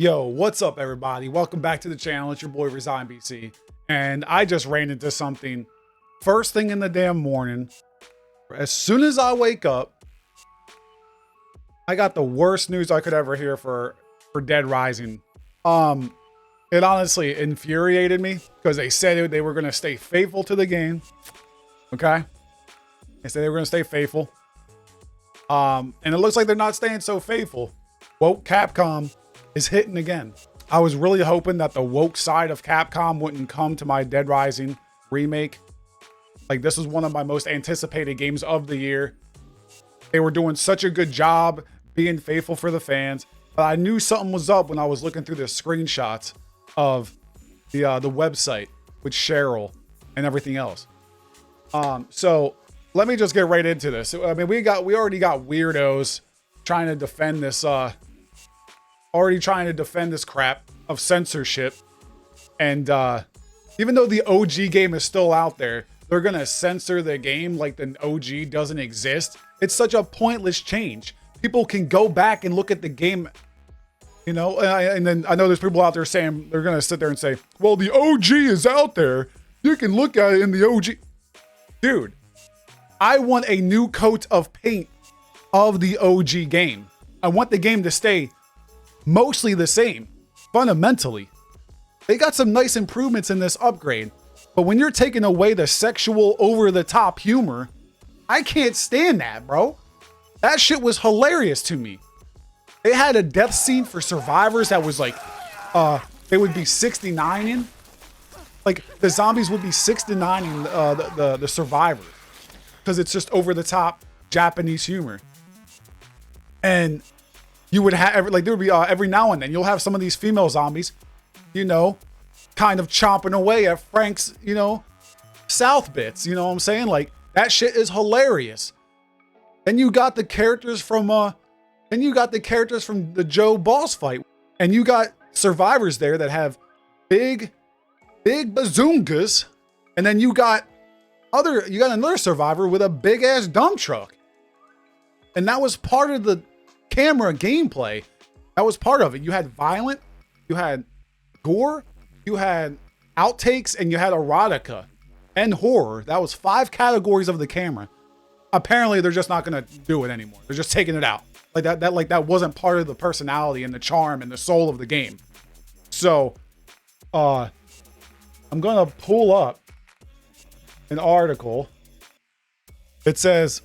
Yo, what's up, everybody? Welcome back to the channel. It's your boy Resign BC, and I just ran into something first thing in the damn morning. As soon as I wake up, I got the worst news I could ever hear for Dead Rising. It honestly infuriated me because they said they were going to stay faithful to the game. Okay, they said they were going to stay faithful. And it looks like they're not staying so faithful. Woke Capcom is hitting again. I was really hoping that the woke side of Capcom wouldn't come to my Dead Rising remake. Like, this is one of my most anticipated games of the year. They were doing such a good job being faithful for the fans, but I knew something was up when I was looking through the screenshots of the website with Cheryl and everything else. So let me just get right into this. I mean, we already got weirdos trying to defend this crap of censorship. And even though the OG game is still out there, they're gonna censor the game like the OG doesn't exist. It's such a pointless change. People can go back and look at the game, you know, and then I know there's people out there saying, they're gonna sit there and say, well, the OG is out there, you can look at it in the OG. Dude, I want a new coat of paint of the OG game. I want the game to stay mostly the same, fundamentally. They got some nice improvements in this upgrade, but when you're taking away the sexual over-the-top humor, I can't stand that, bro. That shit was hilarious to me. They had a death scene for survivors that was like, they would be 69ing. Like, the zombies would be 69ing the survivors, because it's just over-the-top Japanese humor. And you would have, like, there would be every now and then you'll have some of these female zombies, you know, kind of chomping away at Frank's, you know, South bits. You know what I'm saying? Like, that shit is hilarious. Then you got the characters from the Joe boss fight, and you got survivors there that have big bazookas, and then you got another survivor with a big ass dump truck, and that was part of the camera gameplay. That was part of it. You had violent, you had gore, you had outtakes, and you had erotica and horror. That was 5 categories of the camera. Apparently they're just not gonna do it anymore. They're just taking it out. Like that wasn't part of the personality and the charm and the soul of the game. So I'm gonna pull up an article. It says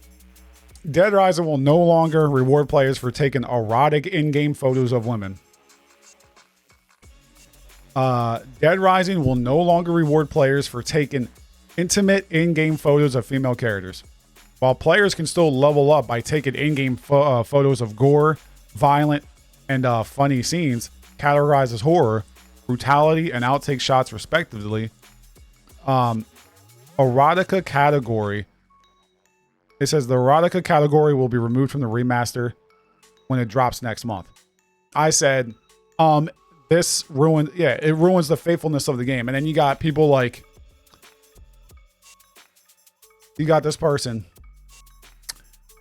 Dead Rising will no longer reward players for taking erotic in-game photos of women. Dead Rising will no longer reward players for taking intimate in-game photos of female characters. While players can still level up by taking in-game photos of gore, violent, and funny scenes, categorized as horror, brutality, and outtake shots respectively, erotica category. It says the erotica category will be removed from the remaster when it drops next month. I said, this ruined, yeah, it ruins the faithfulness of the game. And then you got people like, you got this person.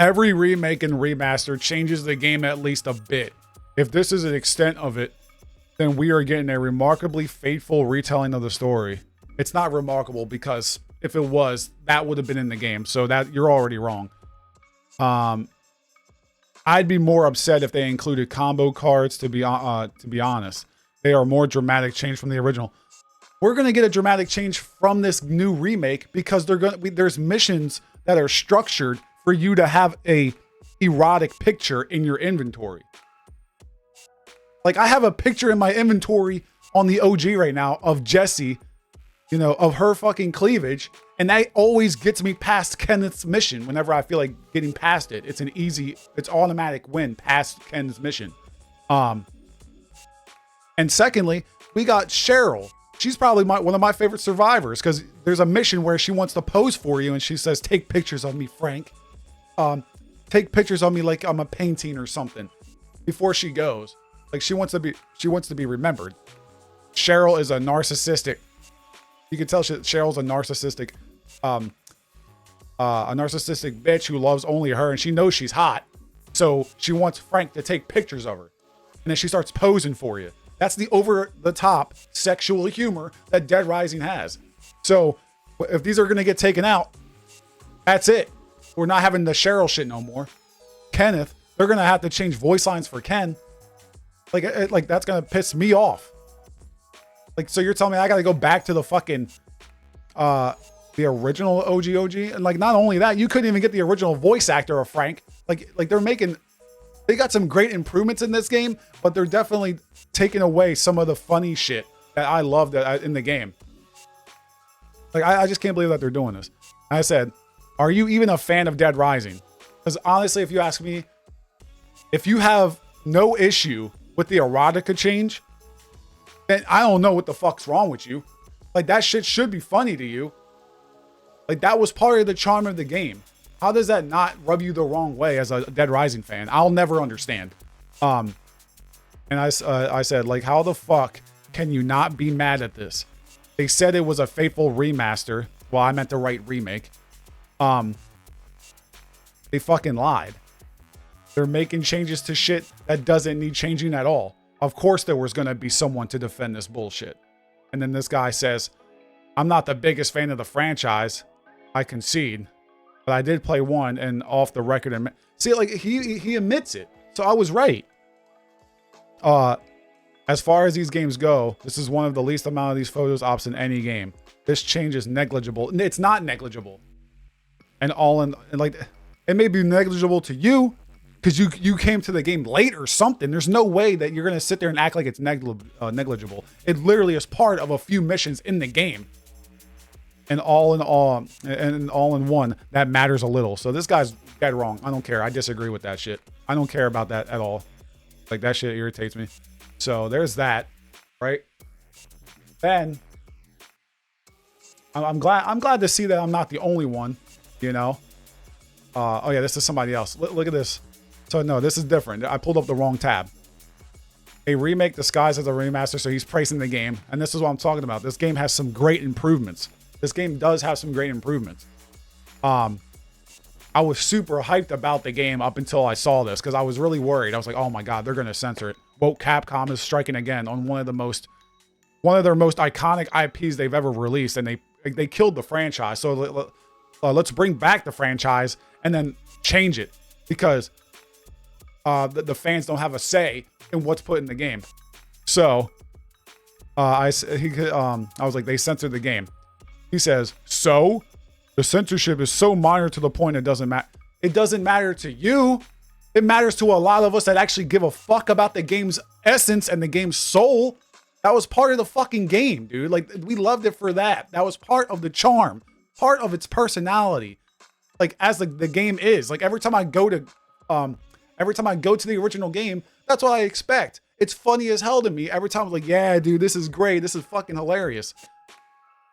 Every remake and remaster changes the game at least a bit. If this is an extent of it, then we are getting a remarkably faithful retelling of the story. It's not remarkable because if it was, that would have been in the game. So that you're already wrong. I'd be more upset if they included combo cards, to be honest. They are a more dramatic change from the original. We're going to get a dramatic change from this new remake because there's missions that are structured for you to have a erotic picture in your inventory. Like, I have a picture in my inventory on the OG right now of Jessie, you know, of her fucking cleavage. And that always gets me past Kenneth's mission whenever I feel like getting past it. It's automatic win past Kenneth's mission. And secondly, we got Cheryl. She's probably one of my favorite survivors because there's a mission where she wants to pose for you and she says, take pictures of me, Frank. Take pictures of me like I'm a painting or something before she goes. Like, she wants to be remembered. Cheryl is a narcissistic. You can tell Cheryl's a narcissistic bitch who loves only her, and she knows she's hot. So she wants Frank to take pictures of her. And then she starts posing for you. That's the over-the-top sexual humor that Dead Rising has. So if these are going to get taken out, that's it. We're not having the Cheryl shit no more. Kenneth, they're going to have to change voice lines for Ken. Like that's going to piss me off. Like, so you're telling me I got to go back to the fucking, the original OG? And like, not only that, you couldn't even get the original voice actor of Frank. Like they got some great improvements in this game, but they're definitely taking away some of the funny shit that I loved in the game. Like, I just can't believe that they're doing this. I said, are you even a fan of Dead Rising? Because honestly, if you ask me, if you have no issue with the erotica change, then I don't know what the fuck's wrong with you. Like, that shit should be funny to you. Like, that was part of the charm of the game. How does that not rub you the wrong way as a Dead Rising fan? I'll never understand. And I said, like, how the fuck can you not be mad at this? They said it was a faithful remaster. Well, I meant the right remake. They fucking lied. They're making changes to shit that doesn't need changing at all. Of course there was going to be someone to defend this bullshit. And then this guy says, I'm not the biggest fan of the franchise. I concede. But I did play one, and off the record, see, like, he admits it. So I was right. As far as these games go, this is one of the least amount of these photos ops in any game. This change is negligible. It's not negligible. And like, it may be negligible to you because you came to the game late or something. There's no way that you're gonna sit there and act like it's negligible. It literally is part of a few missions in the game. And all in one, that matters a little. So this guy's dead wrong. I don't care. I disagree with that shit. I don't care about that at all. Like, that shit irritates me. So there's that, right? Then I'm glad to see that I'm not the only one, you know. Oh yeah, this is somebody else. Look at this. So no, this is different. I pulled up the wrong tab. A remake disguised as a remaster, so he's praising the game. And this is what I'm talking about. This game has some great improvements. This game does have some great improvements. I was super hyped about the game up until I saw this because I was really worried. I was like, oh my God, they're going to censor it. Woke Capcom is striking again on one of their most iconic IPs they've ever released. And they killed the franchise. So let's bring back the franchise and then change it because the fans don't have a say in what's put in the game. So I was like, they censored the game. He says, so the censorship is so minor to the point it doesn't matter. It doesn't matter to you. It matters to a lot of us that actually give a fuck about the game's essence and the game's soul. That was part of the fucking game, dude. Like, we loved it for that. That was part of the charm, part of its personality. Like, as the game is. Like, every time I go to the original game, that's what I expect. It's funny as hell to me. Every time I'm like, yeah, dude, this is great. This is fucking hilarious.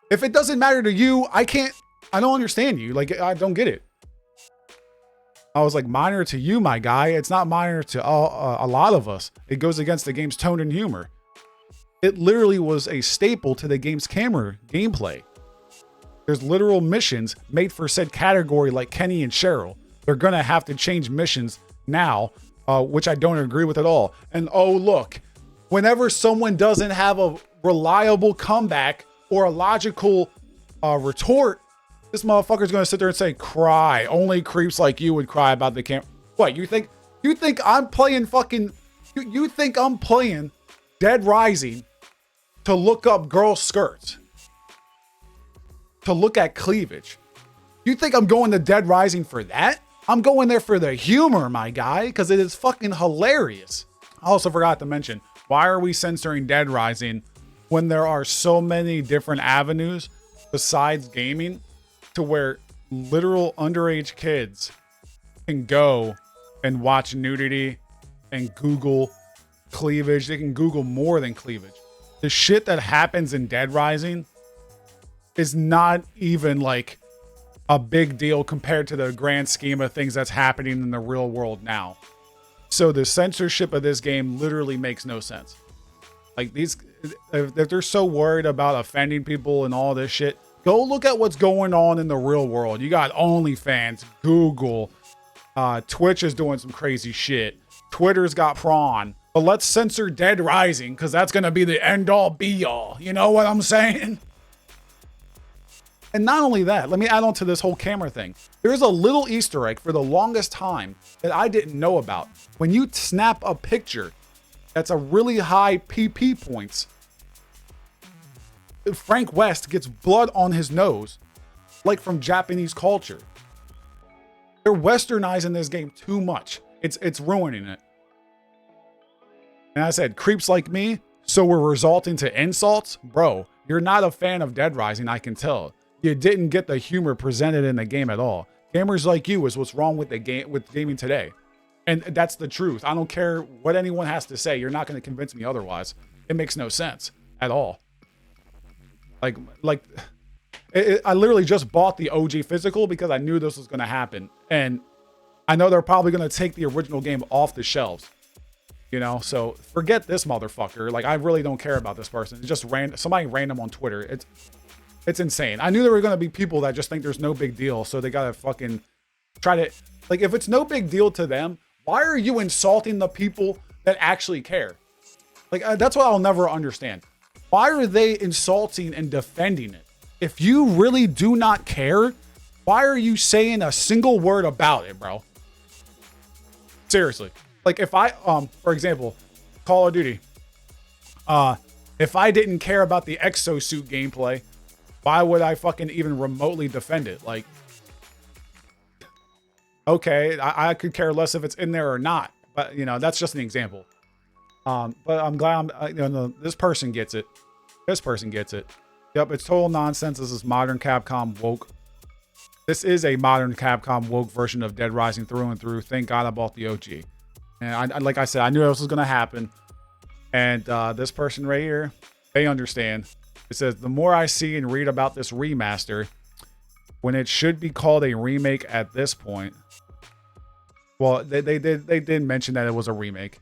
If it doesn't matter to you, I don't understand you. Like, I don't get it. I was like, minor to you, my guy. It's not minor to a lot of us. It goes against the game's tone and humor. It literally was a staple to the game's gameplay. There's literal missions made for said category like Kenny and Cheryl. They're going to have to change missions now, which I don't agree with at all. And oh, look, whenever someone doesn't have a reliable comeback or a logical retort, this motherfucker's gonna sit there and say, cry. Only creeps like you would cry about the camp. What, you think I'm playing fucking, you think I'm playing Dead Rising to look up girl skirts? To look at cleavage? You think I'm going to Dead Rising for that? I'm going there for the humor, my guy, because it is fucking hilarious. I also forgot to mention, why are we censoring Dead Rising when there are so many different avenues besides gaming to where literal underage kids can go and watch nudity and Google cleavage? They can Google more than cleavage. The shit that happens in Dead Rising is not even like a big deal compared to the grand scheme of things that's happening in the real world now. So the censorship of this game literally makes no sense. Like, if they're so worried about offending people and all this shit, go look at what's going on in the real world. You got OnlyFans, Google, Twitch is doing some crazy shit. Twitter's got Prawn. But let's censor Dead Rising because that's going to be the end all be all. You know what I'm saying? And not only that, let me add on to this whole camera thing. There's a little Easter egg for the longest time that I didn't know about. When you snap a picture that's a really high PP points, Frank West gets blood on his nose, like from Japanese culture. They're westernizing this game too much. It's ruining it. And I said, creeps like me, so we're resorting to insults? Bro, you're not a fan of Dead Rising, I can tell. You didn't get the humor presented in the game at all. Gamers like you is what's wrong with the game, with gaming today. And that's the truth. I don't care what anyone has to say. You're not going to convince me otherwise. It makes no sense at all. I literally just bought the OG physical because I knew this was going to happen. And I know they're probably going to take the original game off the shelves. You know, so forget this motherfucker. Like, I really don't care about this person. It's just somebody random on Twitter. It's insane. I knew there were going to be people that just think there's no big deal. So they got to fucking try to, like, if it's no big deal to them, why are you insulting the people that actually care? Like, that's what I'll never understand. Why are they insulting and defending it? If you really do not care, why are you saying a single word about it, bro? Seriously. Like, if I, for example, Call of Duty, if I didn't care about the exosuit gameplay, why would I fucking even remotely defend it? Like, okay, I could care less if it's in there or not, but you know, that's just an example. But I'm glad this person gets it. This person gets it. Yep, it's total nonsense. This is modern Capcom woke. This is a modern Capcom woke version of Dead Rising through and through. Thank God I bought the OG. And like I said, I knew this was going to happen. And this person right here, they understand. It says, the more I see and read about this remaster, when it should be called a remake at this point. Well, they did mention that it was a remake.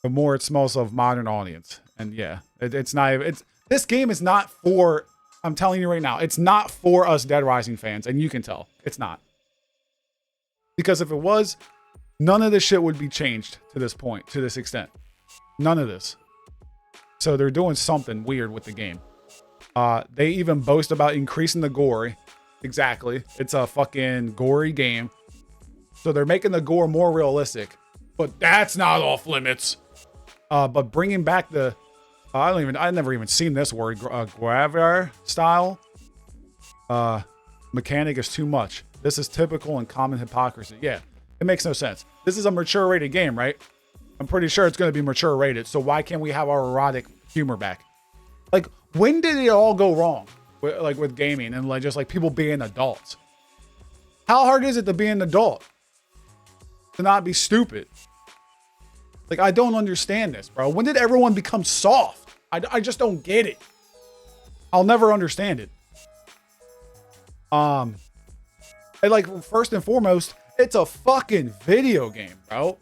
The more it smells of modern audience. And yeah, it's not, this game is not for, I'm telling you right now, it's not for us Dead Rising fans. And you can tell it's not. Because if it was, none of this shit would be changed to this point, to this extent. None of this. So they're doing something weird with the game. They even boast about increasing the gore. Exactly. It's a fucking gory game. So they're making the gore more realistic. But that's not off limits. But bringing back the... I've never even seen this word. Gravier style. Mechanic is too much. This is typical and common hypocrisy. Yeah, it makes no sense. This is a mature rated game, right? I'm pretty sure it's going to be mature rated. So why can't we have our erotic humor back? Like, when did it all go wrong? With gaming and just people being adults. How hard is it to be an adult? To not be stupid? Like, I don't understand this, bro. When did everyone become soft? I just don't get it. I'll never understand it. And first and foremost, it's a fucking video game, bro.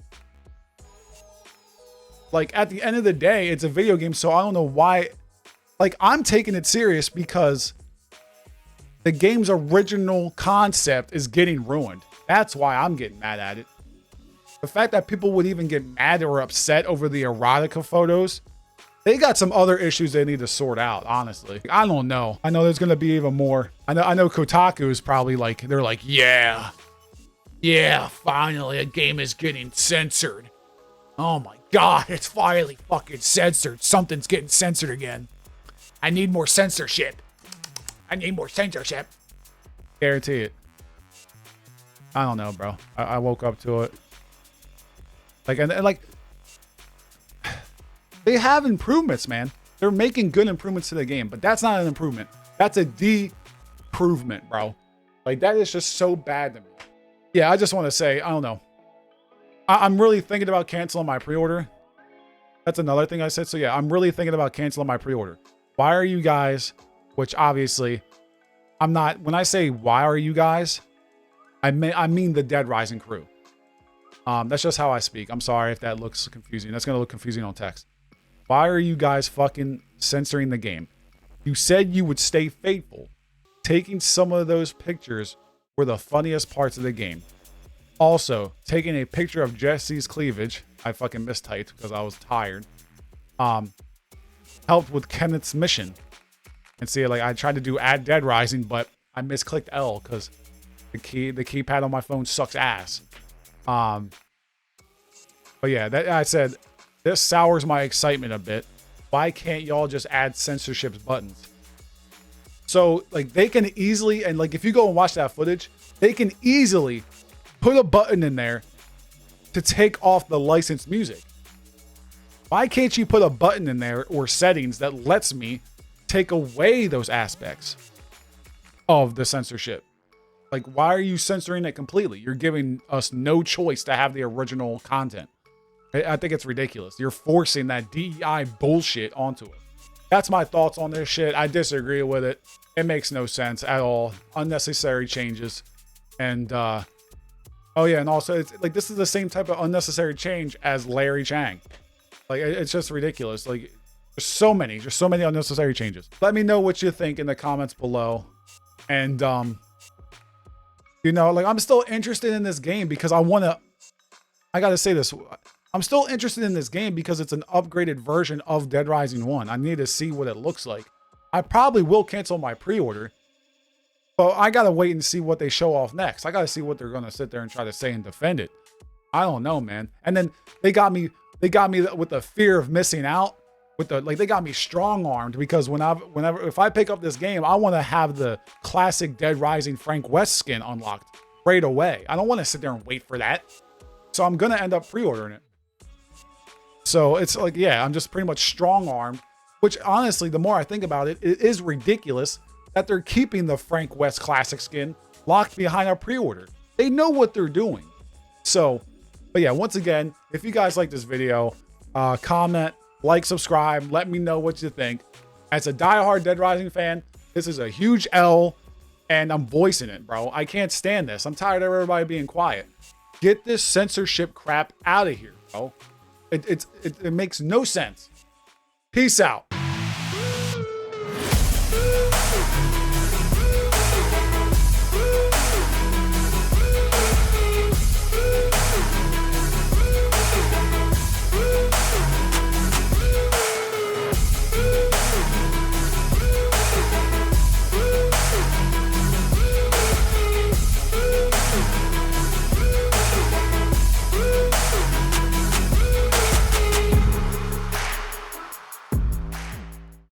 Like, at the end of the day, it's a video game, so I don't know why. Like, I'm taking it serious because the game's original concept is getting ruined. That's why I'm getting mad at it. The fact that people would even get mad or upset over the erotica photos, they got some other issues they need to sort out, honestly. I don't know. I know there's going to be even more. I know Kotaku is probably they're like, yeah, finally a game is getting censored. Oh my God, it's finally fucking censored. Something's getting censored again. I need more censorship. Guarantee it. I don't know, bro. I woke up to it. They have improvements, man. They're making good improvements to the game, but that's not an improvement. That's a de-improvement, bro. Like, that is just so bad to me. Yeah, I just want to say, I don't know. I'm really thinking about canceling my pre-order. That's another thing I said. So yeah, I'm really thinking about canceling my pre-order. Why are you guys, which obviously I'm not, when I say why are you guys, I mean the Dead Rising crew. That's just how I speak. I'm sorry if that looks confusing. That's going to look confusing on text. Why are you guys fucking censoring the game? You said you would stay faithful. Taking some of those pictures were the funniest parts of the game. Also, taking a picture of Jesse's cleavage. I fucking mistyped because I was tired. Helped with Kenneth's mission. And see, like, I tried to do add Dead Rising, but I misclicked L because the keypad on my phone sucks ass. But yeah, that I said, this sours my excitement a bit. Why can't y'all just add censorship buttons? So, like, they can easily, and like, if you go and watch that footage, they can easily put a button in there to take off the licensed music. Why can't you put a button in there or settings that lets me take away those aspects of the censorship? Like, why are you censoring it completely? You're giving us no choice to have the original content. I think it's ridiculous. You're forcing that DEI bullshit onto it. That's my thoughts on this shit. I disagree with it. It makes no sense at all. Unnecessary changes. And, oh yeah, and also, it's like, this is the same type of unnecessary change as Larry Chang. Like, it's just ridiculous. Like, there's so many unnecessary changes. Let me know what you think in the comments below. And, you know, like, I'm still interested in this game because I gotta say this. I'm still interested in this game because it's an upgraded version of Dead Rising 1. I need to see what it looks like. I probably will cancel my pre-order, but I gotta wait and see what they show off next. I gotta see what they're gonna sit there and try to say and defend it. I don't know, man. And then they got me with the fear of missing out. They got me strong-armed because if I pick up this game, I want to have the classic Dead Rising Frank West skin unlocked right away. I don't want to sit there and wait for that. So I'm gonna end up pre-ordering it. So it's like, yeah, I'm just pretty much strong-armed, which honestly, the more I think about it, it is ridiculous that they're keeping the Frank West classic skin locked behind a pre-order. They know what they're doing. So, but yeah, once again, if you guys like this video, comment, like, subscribe, let me know what you think. As a diehard Dead Rising fan, this is a huge L, and I'm voicing it, bro. I can't stand this. I'm tired of everybody being quiet. Get this censorship crap out of here, bro. It makes no sense. Peace out.